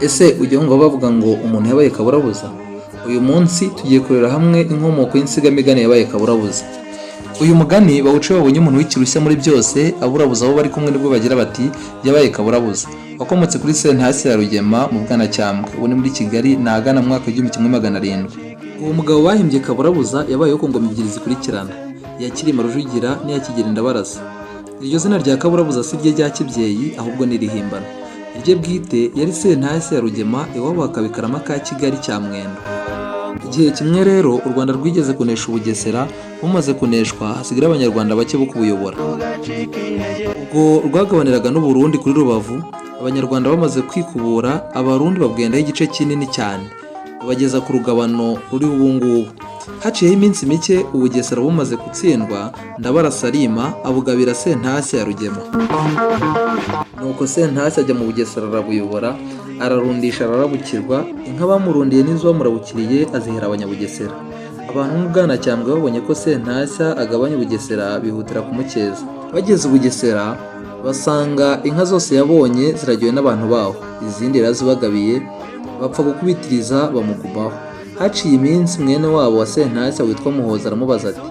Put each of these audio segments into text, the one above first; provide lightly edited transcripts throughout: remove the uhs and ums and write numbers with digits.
Ese ujya wumva bavuga ngo umuntu yabaye kaburabuza? Uyu munsi tugiye kurera hamwe inkomoko y'insigamigani yabaye kaburabuza. Uyu mugani bawuca babonye umuntu w'ikirushya muri byose, aburabuza abo bari kumwe nibwo bagira bati yabaye kaburabuza. Wakomotse kuri Sentasi ya Rugema mu Bwanacyambwe, ubu ni muri Kigali n'ahagana mu mwaka w'1700. Uwo mugabo bahimbye kaburabuza yabayeho ku ngoma ebyiri zikurikirana, iya Cyilima Rujugira n'iya Kigeli Ndabarasa. Iryo zina rya kaburabuza si rye rya kibyeyi, ahubwo ni irihimbano. Irye bwite yari Sentasi ya Rugema, iwabo hakaba i Karama ka Kigali cya Mwendo. Igihe kimwe rero u Rwanda rwigeze kunesha Ubugesera, bumaze kuneshwa hasigara abanyarwanda bake bo kubuyobora. Ubwo rwagabaniraga n'u Burundi kuri Rubavu, abanyarwanda bamaze kwikubura, abarundi babwendaho igice kinini cyane, babageza ku rugabano ruri ubu ngubu. Haciyeho iminsi mike Ubugesera bumaze gutsindwa, Ndabarasa arima abugabira Sentasi ya Rugema. Nuko Sentasi ajya mu Bugesera arabuyobora, ararundisha ararabukirwa, inka bamurundiye n'izo bamurabukiriye azihera Abanyabugesera. Abantu mu Bwanacyambwe babonye ko Sentasi agabanya Ubugesera bihutira kumukeza. Bageze Ubugesera basanga inka zose yabonye ziragiwe n'abantu baho, izindi yarazibagabiye, bapfa gukubitiriza bamugumaho. Haciye iminsi mwene wabo wa Sentasi witwa Muhoza aramubaza ati,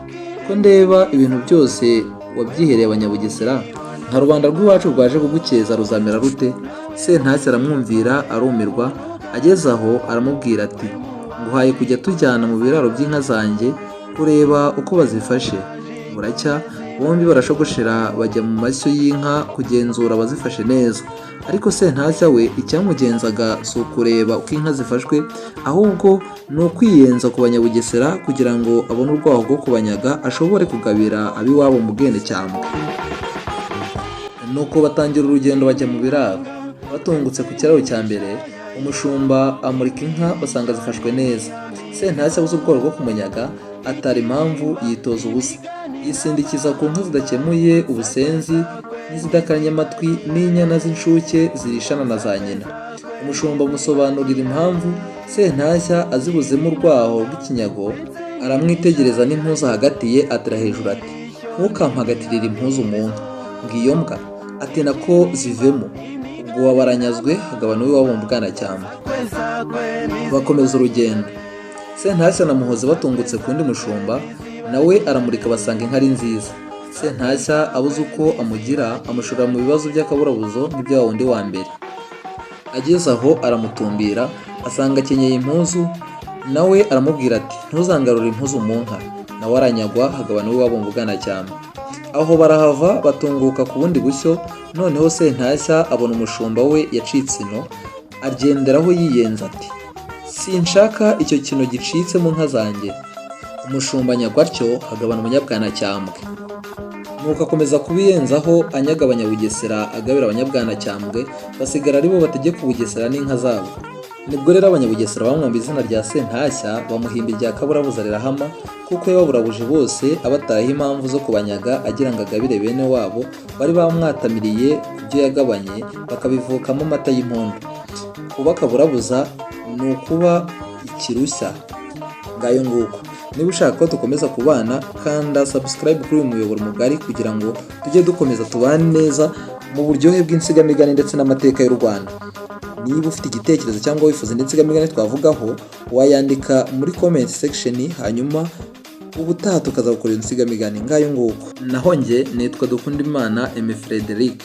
ko ndeba ibintu byose wabyihereye Abanyabugesera, nka rubanda rw'iwacu rwaje kugukeza ruzamera rute? Sentasi aramwumvira arumirwa, ageze aho aramubwira ati, nguhaye kujya tujyana mu biraro by'inka zanjye kureba uko bazifashe. Buracya bombi barashogoshera bajya mu mashyo y'inka kugenzura abazifashe neza. Ariko Sentasi we icyamugenzaga si ukureba uko inka zifashwe, ahubwo ni ukwiyenza ku Banyabugesera kugira ngo abone urwaho rwo kubanyaga ashobore kugabira ab'iwabo mu Bwenecyambwe. Nuko batangira urugendo bajya mu biraro. Batungutse ku kiraro cya mbere, umushumba amurika inka basanga zifashwe neza. Sentasi abuze ubwoba bwo kumunyaga, atara impamvu yitoza ubusa, yisindikiza ku nka zidakemuye ubusenzi n'izidakanye amatwi n'inyana z'inshuke zirishana na za nyina. Umushumba amusobanurira impamvu, Sentasi azibuzemo urwaho rw'ikinyago, aramwitegereza n'impuzu ahagatiye atera hejuru ati, ntukampagatirire impuzu mu nka, ngiyo mbwa, ati nako zivemo. Ubwo wabaranyazwe hagabana uw'iwabo mu Bwanacyambwe. Bakomeza urugendo. Sentasi na Muhoza batungutse ku wundi mushumba, nawe aramurika basanga inka ari nziza. Sentasi abuze uko amugira, amushorera mu bibazo by'akaburabuzo nk'ibya wundi wa mbere. Ageze aho aramutumbira, asanga akenyeye impuzu, nawe aramubwira ati, ntuzangarure impuzu mu nka. Nawe aranyagwa hagabana uw'iwabo mu Bwanacyambwe. Aho barahava batunguka ku bundi bushyo, noneho Sentasi abona umushumba we yacitse ino, agenderaho yiyenza ati, sinshaka icyo kintu gicitse mu nka zanjye. Umushumba anyagwa atyo hagabana Umunyabwanacyambwe. Nuko akomeza kubiyenzaho anyaga Abanyabugesera agabira Abanyabwanacyambwe, basigara ari bo bategeka Ubugesera n'inka zabo. Nibwo rero Abanyabugesera bamwumva izina rya Sentasi bamuhimba irya kaburabuza rirahama, kuko yababurabuje bose abataraho impamvu zo kubanyaga agira ngo agabire bene wabo bari bamwatamiriye ku byo yagabanye, bakabivukamo amata y'impundu. Kuba kaburabuza ni ukuba ikirushya. Ngayo nguko. Niba ushaka ko dukomeza kubana, kanda subscribe kuri uyu muyoboro mugari kugira ngo tujye dukomeza tubane neza mu buryohe bw'insigamigani ndetse n'amateka y'u Rwanda. Niba ufite igitekerezo cyangwa wifuza indi nsigamigani twavugaho, wayandika muri comment section, hanyuma ubutaha tukaza gukora insigamigani. Ngayo nguko. Naho njye nitwa Dukundimana Aime Frederic.